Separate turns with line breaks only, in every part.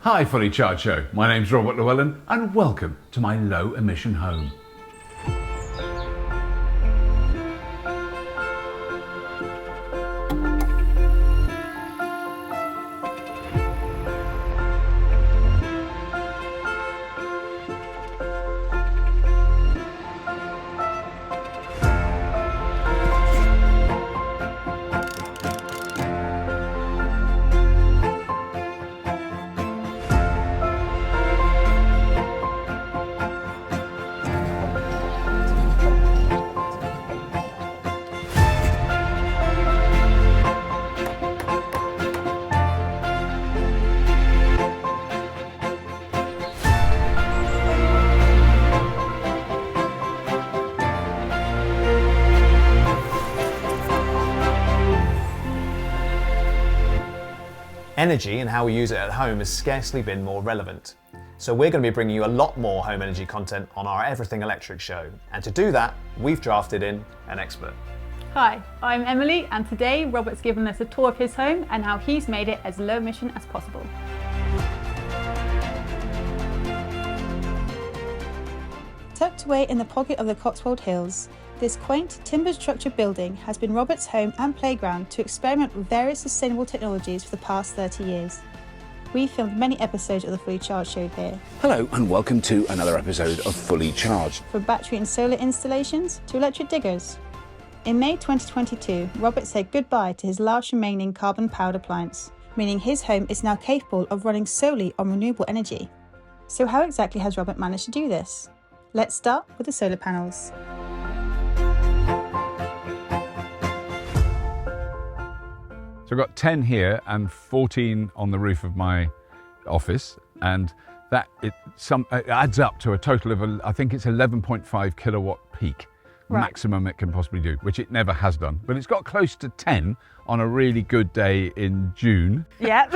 Hi Fully Charged Show, my name's Robert Llewellyn and welcome to my low emission home.
Energy and how we use it at home has scarcely been more relevant. So we're going to be bringing you a lot more home energy content on our Everything Electric show. And to do that, we've drafted in an expert.
Hi, I'm Emily, and today Robert's given us a tour of his home and how he's made it as low emission as possible.
Tucked away in the pocket of the Cotswold Hills, this quaint timber structured building has been Robert's home and playground to experiment with various sustainable technologies for the past 30 years. We filmed many episodes of the Fully Charged show here.
Hello and welcome to another episode of Fully Charged.
From battery and solar installations to electric diggers. In May 2022, Robert said goodbye to his last remaining carbon-powered appliance, meaning his home is now capable of running solely on renewable energy. So how exactly has Robert managed to do this? Let's start with the solar panels.
So I've got 10 here and 14 on the roof of my office, and that it adds up to a total of, I think it's 11.5 kilowatt peak,
Right.
maximum it can possibly do, which it never has done. But it's got close to 10 on a really good day in June,
Yep.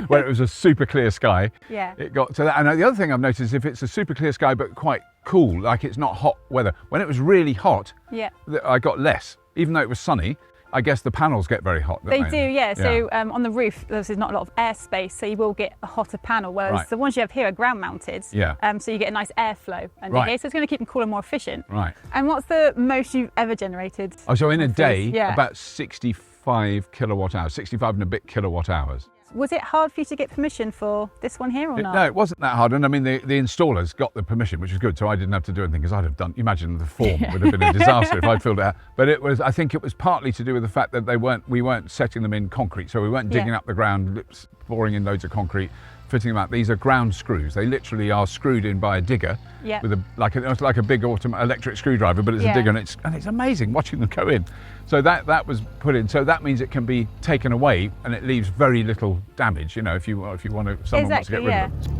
where it was a super clear sky.
Yeah.
It got to that. And the other thing I've noticed is if it's a super clear sky but quite cool, like it's not hot weather, when it was really hot,
Yeah.
I got less. Even though it was sunny, I guess the panels get very hot, don't
They do, yeah. So on the roof, there's not a lot of air space, so you will get a hotter panel, whereas
Right.
the ones you have here are ground mounted.
Yeah.
So you get a nice airflow under
Right.
here, so it's going to keep them cooler and more efficient.
Right.
And what's the most you've ever generated?
Oh, so in a
of these?
day,
Yeah.
about 65 kilowatt hours, 65 and a bit kilowatt hours.
Was it hard for you to get permission for this one here or not?
No, it wasn't that hard. And I mean, the installers got the permission, which was good. So I didn't have to do anything because I'd have done, imagine the form would have been a disaster if I'd filled it out. But I think it was partly to do with the fact that we weren't setting them in concrete. So we weren't digging up the ground, pouring in loads of concrete, fitting them out. These are ground screws. They literally are screwed in by a digger with it's like a big electric screwdriver, but it's a digger, and it's amazing watching them go in. So that was put in. So that means it can be taken away, and it leaves very little damage. You know, if you want to, someone wants to get rid of them.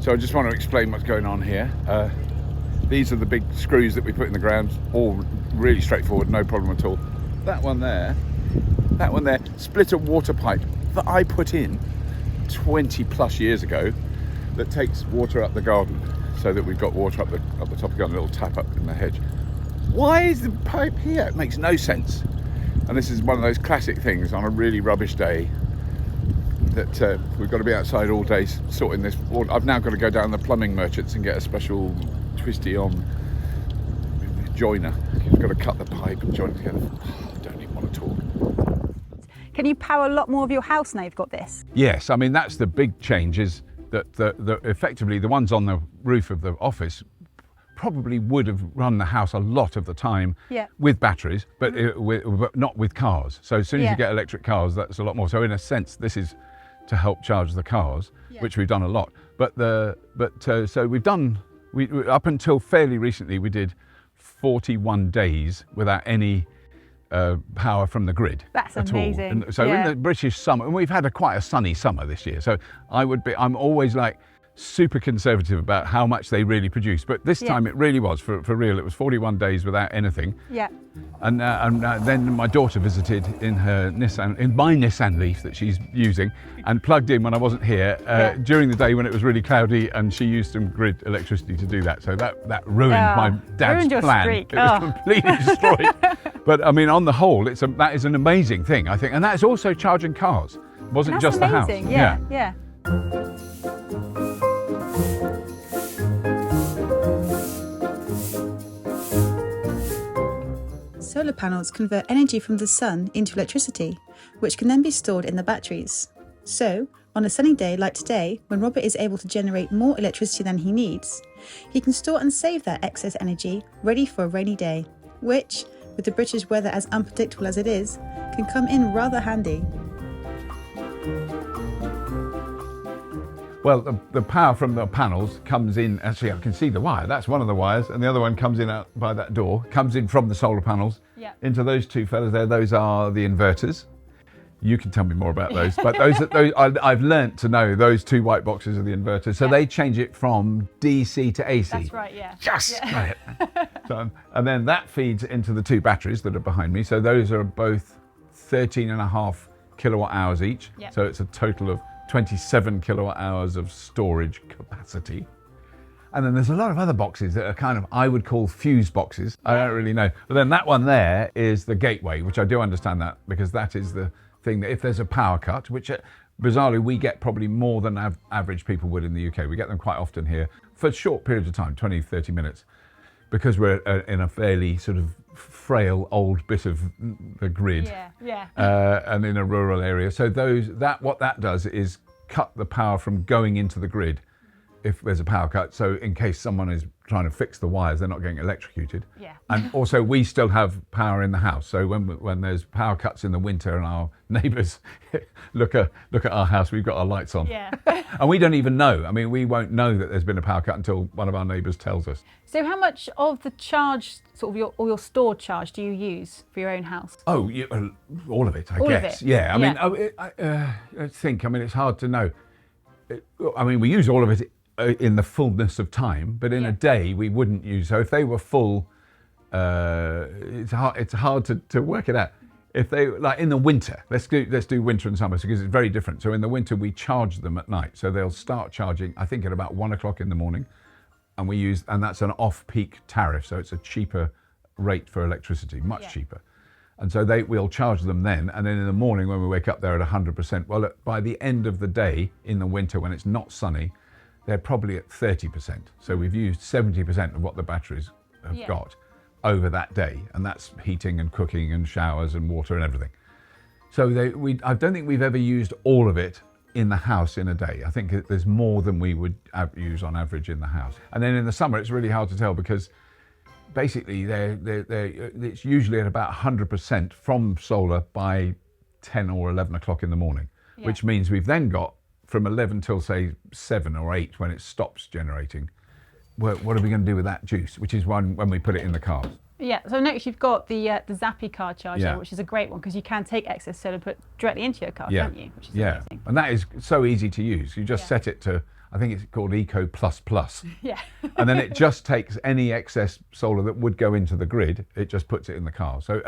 So I just want to explain what's going on here. These are the big screws that we put in the ground. All really straightforward, no problem at all. That one there, split a water pipe that I put in 20 plus years ago that takes water up the garden, so that we've got water up the top of the garden, a little tap up in the hedge. Why is the pipe here? It makes no sense. And this is one of those classic things on a really rubbish day that we've got to be outside all day sorting this. I've now got to go down the plumbing merchants and get a special twisty on joiner. You've got to cut the pipe and join it together. I don't even want to talk.
Can you power a lot more of your house now you've got this?
Yes, I mean, that's the big change, is that effectively the ones on the roof of the office probably would have run the house a lot of the time with batteries, but not with cars. So as soon as you get electric cars, that's a lot more. So in a sense, this is to help charge the cars, which we've done a lot. So we've done, up until fairly recently, we did 41 days without any power from the grid.
That's
at
amazing.
All. And so in the British summer, and we've had quite a sunny summer this year, so I'm always like super conservative about how much they really produce, but this time it really was for real. It was 41 days without anything.
Yeah.
And then my daughter visited in my Nissan Leaf that she's using, and plugged in when I wasn't here during the day when it was really cloudy, and she used some grid electricity to do that. So that ruined my dad's plan.
Streak.
It was completely destroyed. But I mean, on the whole, that is an amazing thing, I think, and that's also charging cars. Wasn't
That's
just the house.
amazing. Yeah, yeah.
Solar panels convert energy from the sun into electricity, which can then be stored in the batteries. So, on a sunny day like today, when Robert is able to generate more electricity than he needs, he can store and save that excess energy ready for a rainy day, which, with the British weather as unpredictable as it is, can come in rather handy.
Well, the power from the panels comes in, actually I can see the wire, that's one of the wires, and the other one comes in out by that door, comes in from the solar panels into those two fellas there. Those are the inverters. You can tell me more about those, but I've learnt to know those two white boxes are the inverters. So they change it from DC to AC.
That's right, yeah.
Yes! Yeah. So, and then that feeds into the two batteries that are behind me. So those are both 13.5 kilowatt hours each.
Yep.
So it's a total of 27 kilowatt hours of storage capacity. And then there's a lot of other boxes that are kind of, I would call fuse boxes. I don't really know. But then that one there is the gateway, which I do understand that, because that is the thing that if there's a power cut, which bizarrely we get probably more than average people would in the UK. We get them quite often here for short periods of time, 20, 30 minutes, because we're in a fairly sort of frail old bit of the grid. And in a rural area. So what that does is cut the power from going into the grid if there's a power cut. So in case someone is trying to fix the wires, they're not getting electrocuted. And also we still have power in the house. So when there's power cuts in the winter and our neighbours look at our house, we've got our lights on. And we don't even know. I mean, we won't know that there's been a power cut until one of our neighbours tells us.
So how much of the charge, sort of your stored charge, do you use for your own house?
Oh, all of it, I guess. Yeah, I mean, I think, it's hard to know. I mean, we use all of it in the fullness of time, but in a day we wouldn't use. So if they were full, it's hard to work it out. If they, like in the winter, let's do winter and summer because it's very different. So in the winter we charge them at night. So they'll start charging, I think, at about 1 o'clock in the morning, and that's an off-peak tariff. So it's a cheaper rate for electricity, much cheaper. And so we'll charge them then, and then in the morning when we wake up, they're at 100%. Well, by the end of the day in the winter when it's not sunny, they're probably at 30%. So we've used 70% of what the batteries have got over that day, and that's heating and cooking and showers and water and everything. So I don't think we've ever used all of it in the house in a day. I think there's more than we would use on average in the house. And then in the summer, it's really hard to tell because basically it's usually at about 100% from solar by 10 or 11 o'clock in the morning, which means we've then got from 11 till say 7 or 8 when it stops generating. What are we going to do with that juice, which is when we put it in the cars?
So next you've got the Zappi car charger, which is a great one because you can take excess solar put directly into your car, can't you? Which is amazing.
And that is so easy to use. You just set it to, I think it's called Eco++. And then it just takes any excess solar that would go into the grid, it just puts it in the car. So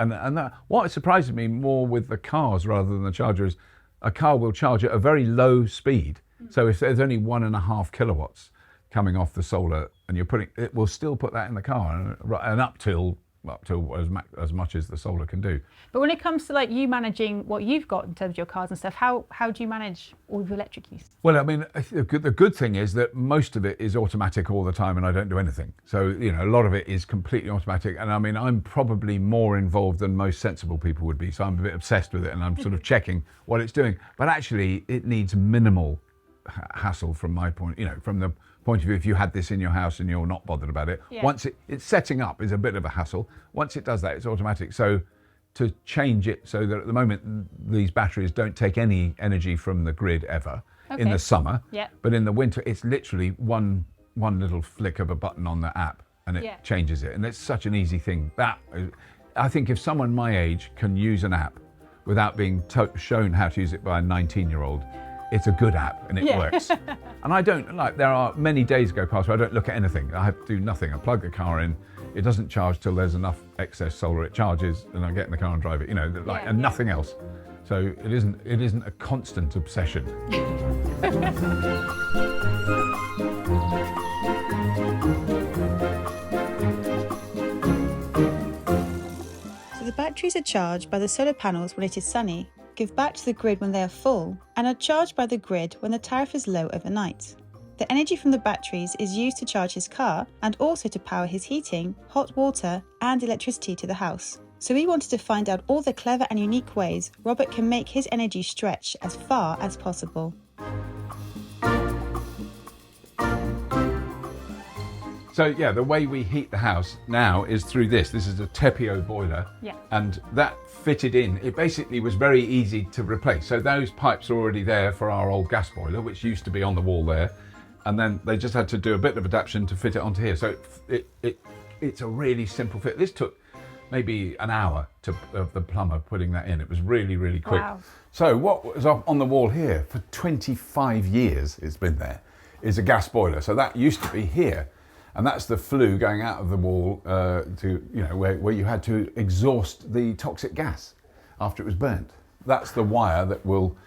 what surprises me more with the cars rather than the charger is a car will charge at a very low speed. So if there's only 1.5 kilowatts coming off the solar and it will still put that in the car and up till as much as the solar can do.
But when it comes to like you managing what you've got in terms of your cars and stuff, how do you manage all of your electric use?
Well, I mean, the good thing is that most of it is automatic all the time and I don't do anything. So, a lot of it is completely automatic. And I mean, I'm probably more involved than most sensible people would be. So I'm a bit obsessed with it and I'm sort of checking what it's doing. But actually, it needs minimal hassle from my point, from the point of view, if you had this in your house and you're not bothered about it, once it's setting up is a bit of a hassle. Once it does that, it's automatic. So to change it so that at the moment these batteries don't take any energy from the grid ever in the summer, but in the winter it's literally one little flick of a button on the app and it changes it. And it's such an easy thing. I think if someone my age can use an app without being shown how to use it by a 19-year-old, it's a good app and it works. And I don't there are many days go past where I don't look at anything. I have to do nothing. I plug the car in, it doesn't charge till there's enough excess solar, it charges and I get in the car and drive it, and nothing else. So it isn't a constant obsession.
So the batteries are charged by the solar panels when it is sunny, give back to the grid when they are full, and are charged by the grid when the tariff is low overnight. The energy from the batteries is used to charge his car and also to power his heating, hot water, and electricity to the house. So we wanted to find out all the clever and unique ways Robert can make his energy stretch as far as possible.
So yeah, the way we heat the house now is through this. This is a Tepeo boiler, and that fitted in. It basically was very easy to replace. So those pipes are already there for our old gas boiler, which used to be on the wall there, and then they just had to do a bit of adaptation to fit it onto here. So it's a really simple fit. This took maybe an hour of the plumber putting that in. It was really, really quick.
Wow.
So what was up on the wall here for 25 years, it's been there, is a gas boiler. So that used to be here. And that's the flue going out of the wall where you had to exhaust the toxic gas after it was burnt. That's the wire that will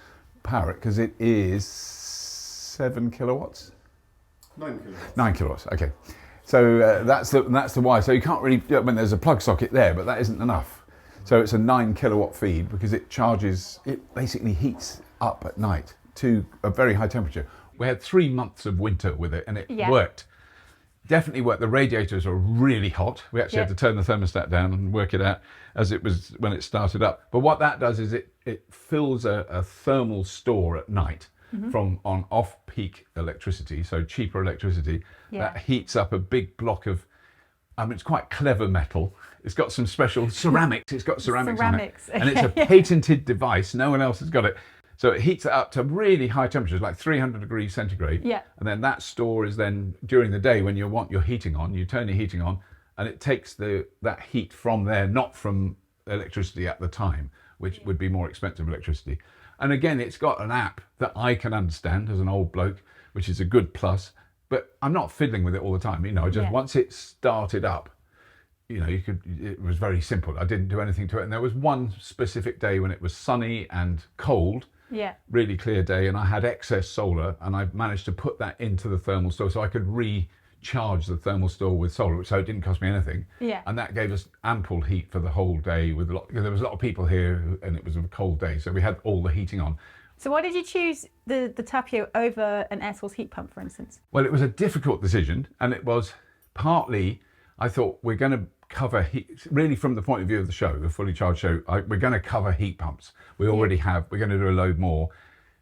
power it, because it is 7 kilowatts?
9 kilowatts.
9 kilowatts, okay. So that's the wire. So you can't really, there's a plug socket there, but that isn't enough. So it's a 9 kilowatt feed, because it basically heats up at night to a very high temperature. We had 3 months of winter with it, and it worked. Definitely worked. The radiators are really hot. We actually had to turn the thermostat down and work it out as it was when it started up. But what that does is it fills a thermal store at night from on off-peak electricity, so cheaper electricity. That heats up a big block of, it's quite clever metal. It's got some special ceramics. It's got ceramics on it. And it's a patented device. No one else has got it. So it heats it up to really high temperatures, like 300 degrees centigrade.
Yeah.
And then that store is then, during the day when you want your heating on, you turn your heating on, and it takes that heat from there, not from electricity at the time, which would be more expensive electricity. And again, it's got an app that I can understand as an old bloke, which is a good plus, but I'm not fiddling with it all the time. Once it started up, it was very simple. I didn't do anything to it. And there was one specific day when it was sunny and cold, really clear day, and I had excess solar, and I managed to put that into the thermal store so I could recharge the thermal store with solar, so it didn't cost me anything. And that gave us ample heat for the whole day. There was a lot of people here, and it was a cold day, so we had all the heating on.
So why did you choose the Tepeo over an air source heat pump, for instance?
Well, it was a difficult decision, and it was partly, I thought, we're going to cover heat, really from the point of view of the show, the fully charged show, we're going to cover heat pumps. We already have, we're going to do a load more.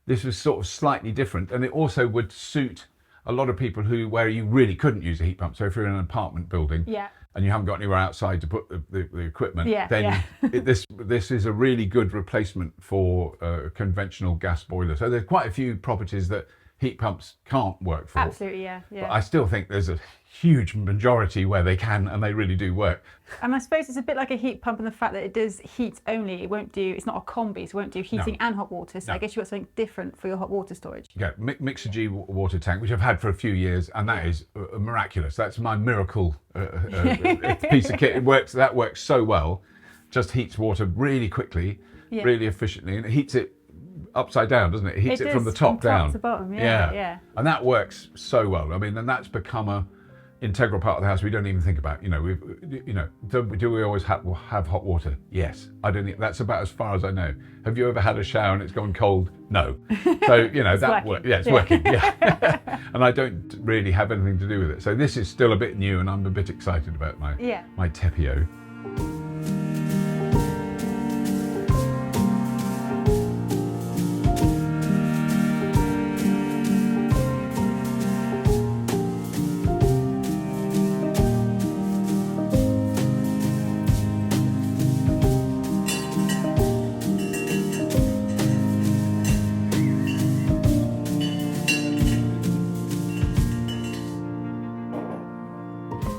This was sort of slightly different, and it also would suit a lot of people where you really couldn't use a heat pump. So if you're in an apartment building and you haven't got anywhere outside to put the equipment, then this is a really good replacement for a conventional gas boiler. So there's quite a few properties that heat pumps can't work for.
Absolutely, yeah.
But I still think there's a huge majority where they can, and they really do work.
And I suppose it's a bit like a heat pump in the fact that it does heat only. It's not a combi, so it won't do heating and hot water. So I guess you've got something different for your hot water storage.
Yeah, Mixergy water tank, which I've had for a few years, and that is miraculous. That's my miracle piece of kit. That works so well. Just heats water really quickly, really efficiently, and it heats it upside down, doesn't it? It heats it from the top down.
To bottom,
yeah. And that works so well. And that's become a integral part of the house we don't even think about. Do we always have hot water? Yes. That's about as far as I know. Have you ever had a shower and it's gone cold? No. So that works. Yeah, it's working. Yeah. And I don't really have anything to do with it. So this is still a bit new, and I'm a bit excited about my Tepeo.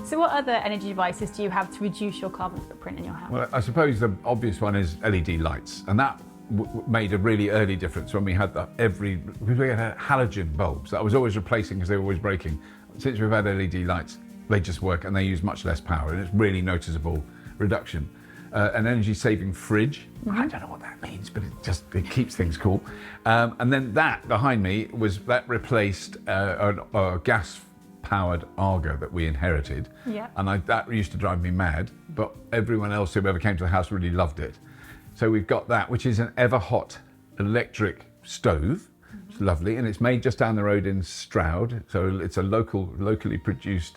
So what other energy devices do you have to reduce your carbon footprint in your house?
Well, I suppose the obvious one is LED lights, and that made a really early difference when we had because we had halogen bulbs that I was always replacing because they were always breaking. Since we've had LED lights, they just work, and they use much less power, and it's really noticeable reduction. An energy-saving fridge. I don't know what that means, but it keeps things cool. And then that behind me replaced a gas-powered Arga that we inherited.
Yeah.
And that used to drive me mad, but everyone else who ever came to the house really loved it. So we've got that, which is an ever-hot electric stove. It's lovely, and it's made just down the road in Stroud. So it's a locally produced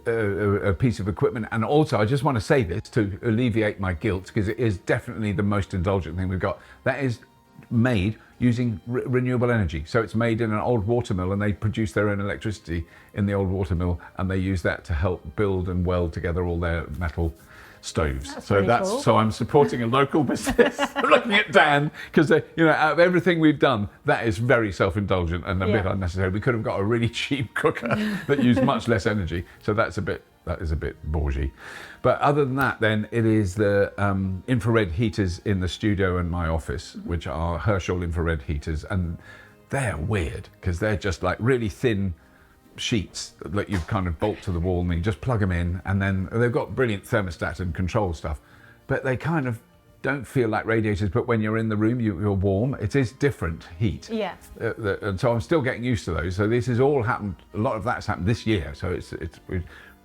a piece of equipment. And also, I just want to say this to alleviate my guilt, because it is definitely the most indulgent thing we've got. That is made using renewable energy. So it's made in an old watermill, and they produce their own electricity in the old watermill, and they use that to help build and weld together all their metal stoves. So I'm supporting a local business. I'm looking at Dan, because out of everything we've done, that is very self-indulgent and a bit unnecessary. We could have got a really cheap cooker that used much less energy. So that is a bit bougie. But other than that, then it is the infrared heaters in the studio and my office, which are Herschel infrared heaters, and they're weird because they're just like really thin sheets that you kind of bolt to the wall, and you just plug them in, and then they've got brilliant thermostat and control stuff, but they kind of don't feel like radiators. But when you're in the room, you're warm. It is different heat.
Yeah.
And so I'm still getting used to those. So this has all happened. A lot of that's happened this year. So it's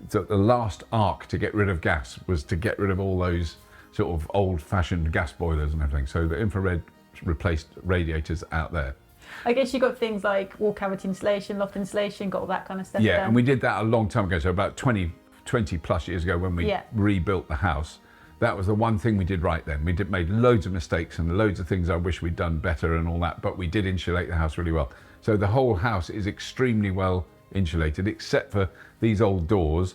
the last arc to get rid of gas was to get rid of all those sort of old-fashioned gas boilers and everything. So the infrared replaced radiators out there.
I guess you got things like wall cavity insulation, loft insulation, got all that kind of stuff.
Yeah, and we did that a long time ago, so about 20 plus years ago when we rebuilt the house. That was the one thing we did right then. We made loads of mistakes and loads of things I wish we'd done better and all that, but we did insulate the house really well. So the whole house is extremely well insulated, except for these old doors,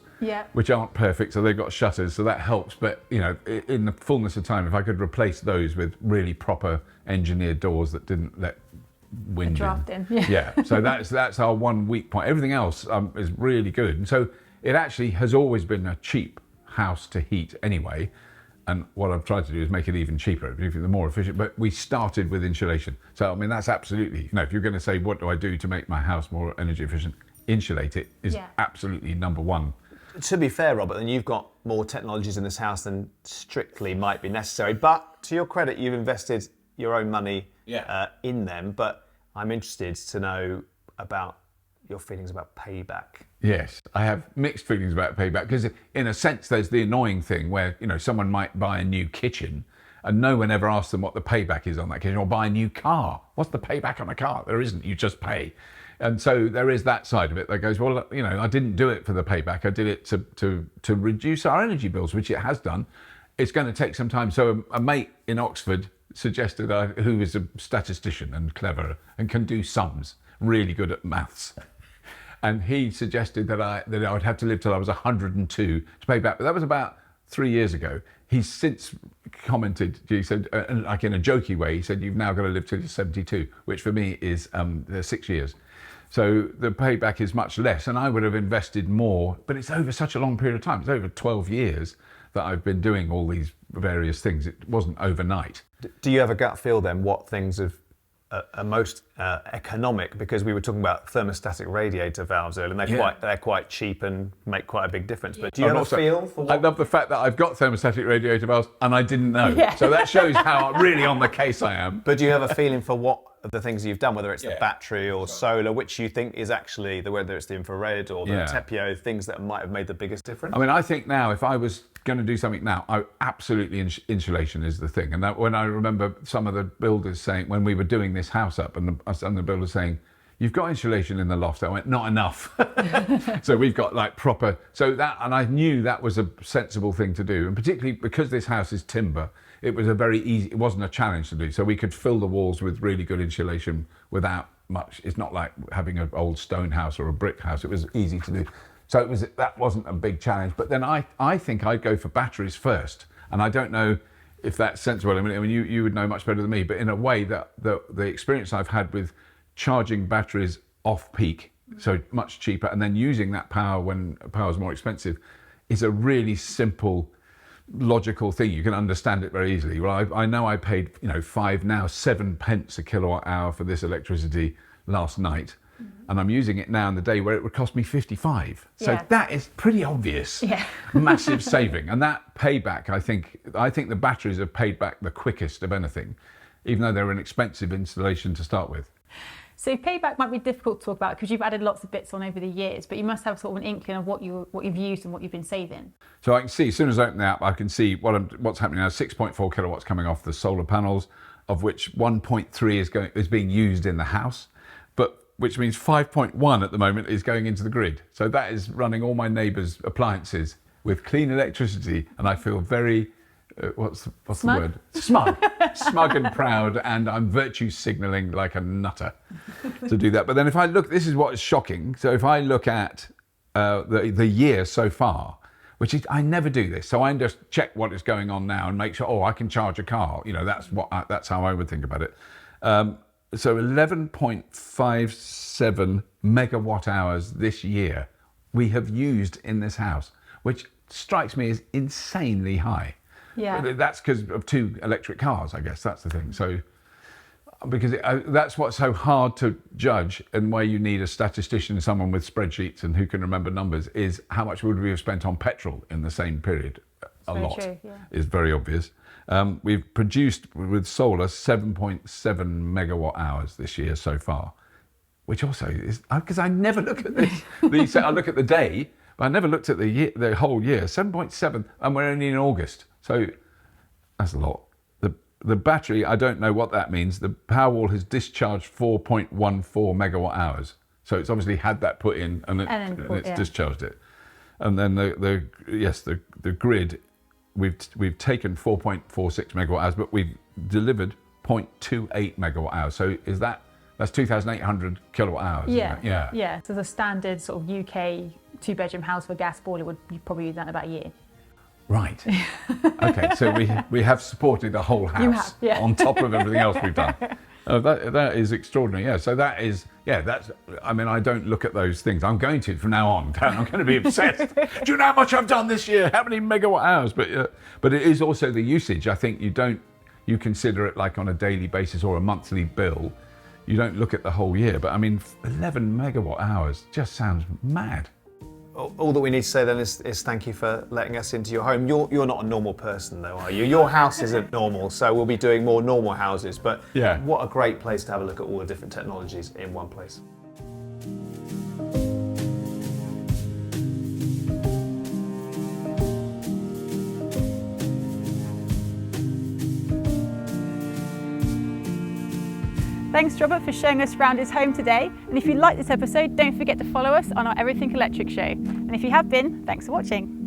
which aren't perfect, so they've got shutters, so that helps. But in the fullness of time, if I could replace those with really proper engineered doors that didn't let wind
in.
So that's our one weak point. Everything else is really good, and so it actually has always been a cheap house to heat anyway. And what I've tried to do is make it even cheaper, the more efficient. But we started with insulation, so I mean that's absolutely, if you're going to say what do I do to make my house more energy efficient, insulate it is absolutely number one.
To be fair, Robert, then you've got more technologies in this house than strictly might be necessary. But to your credit, you've invested your own money in them. But I'm interested to know about your feelings about Payback.
Yes, I have mixed feelings about Payback, because in a sense there's the annoying thing where someone might buy a new kitchen and no one ever asks them what the payback is on that kitchen, or buy a new car. What's the payback on a car? There isn't, you just pay. And so there is that side of it that goes, well, I didn't do it for the payback. I did it to reduce our energy bills, which it has done. It's going to take some time. So a mate in Oxford suggested, who is a statistician and clever and can do sums, really good at maths. And he suggested that I would have to live till I was 102 to pay back. But that was about 3 years ago. He's since commented, he said, like in a jokey way, he said, you've now got to live till you're 72, which for me is 6 years. So the payback is much less, and I would have invested more, but it's over such a long period of time. It's over 12 years that I've been doing all these various things. It wasn't overnight.
Do you have a gut feel then what things are most economic? Because we were talking about thermostatic radiator valves earlier, and they're quite cheap and make quite a big difference. But do you have a feel for what?
I love the fact that I've got thermostatic radiator valves and I didn't know. So that shows how really on the case I am.
But do you have a feeling for what of the things you've done, whether it's the battery or solar, which you think is actually, whether it's the infrared or the Tepeo, things that might have made the biggest difference?
I mean, I think now, if I was going to do something now, absolutely insulation is the thing. And that, when I remember some of the builders saying, when we were doing this house up, and some of the builders saying, you've got insulation in the loft. I went, not enough. So we've got like proper, and I knew that was a sensible thing to do. And particularly because this house is timber, it was it wasn't a challenge to do. So we could fill the walls with really good insulation without much. It's not like having an old stone house or a brick house. It was easy to do. So that wasn't a big challenge. But then I think I'd go for batteries first. And I don't know if that's sensible. I mean, you would know much better than me. But in a way, that the experience I've had with charging batteries off peak, so much cheaper, and then using that power when power is more expensive, is a really simple, logical thing. You can understand it very easily. Well, I know I paid 7 pence a kilowatt hour for this electricity last night, and I'm using it now in the day where it would cost me 55. So that is pretty obvious. Massive saving. And that payback, I think the batteries have paid back the quickest of anything, even though they're an expensive installation to start with.
So Payback might be difficult to talk about because you've added lots of bits on over the years, but you must have sort of an inkling of what you've used and what you've been saving.
So I can see, as soon as I open the app, I can see what's happening now. 6.4 kilowatts coming off the solar panels, of which 1.3 is being used in the house, but which means 5.1 at the moment is going into the grid. So that is running all my neighbours' appliances with clean electricity, and I feel very, what's the word? Smug. Smug and proud, and I'm virtue signalling like a nutter to do that. But then if I look, this is what is shocking. So if I look at the year so far, which is, I never do this. So I just check what is going on now and make sure, I can charge a car. You know, that's how I would think about it. So 11.57 megawatt hours this year we have used in this house, which strikes me as insanely high.
Yeah.
That's because of 2 electric cars, I guess. That's the thing. So, because that's what's so hard to judge, and why you need a statistician, someone with spreadsheets and who can remember numbers, is how much would we have spent on petrol in the same period? A lot.
True, yeah.
Is very obvious. We've produced with solar 7.7 megawatt hours this year so far, which also is, because I never look at this. I look at the day, but I never looked at the whole year. 7.7, and we're only in August. So that's a lot. The battery, I don't know what that means. The Powerwall has discharged 4.14 megawatt hours. So it's obviously had that put in and it's discharged it. And then the grid, we've taken 4.46 megawatt hours, but we've delivered 0.28 megawatt hours. So that's 2,800 kilowatt hours.
Yeah.
Isn't it?
Yeah. So the standard sort of UK 2-bedroom house for gas boiler you probably use that in about a year.
Right. Okay, so we have supported the whole house on top of everything else we've done. That is extraordinary. Yeah. So that's. I mean, I don't look at those things. I'm going to from now on. I'm going to be obsessed. Do you know how much I've done this year? How many megawatt hours? But it is also the usage. I think you consider it like on a daily basis or a monthly bill. You don't look at the whole year. But I mean, 11 megawatt hours just sounds mad.
All that we need to say then is thank you for letting us into your home. You're not a normal person though, are you? Your house isn't normal, so we'll be doing more normal houses. But what a great place to have a look at all the different technologies in one place.
Thanks, Robert, for showing us around his home today. And if you liked this episode, don't forget to follow us on our Everything Electric show. And if you have been, thanks for watching.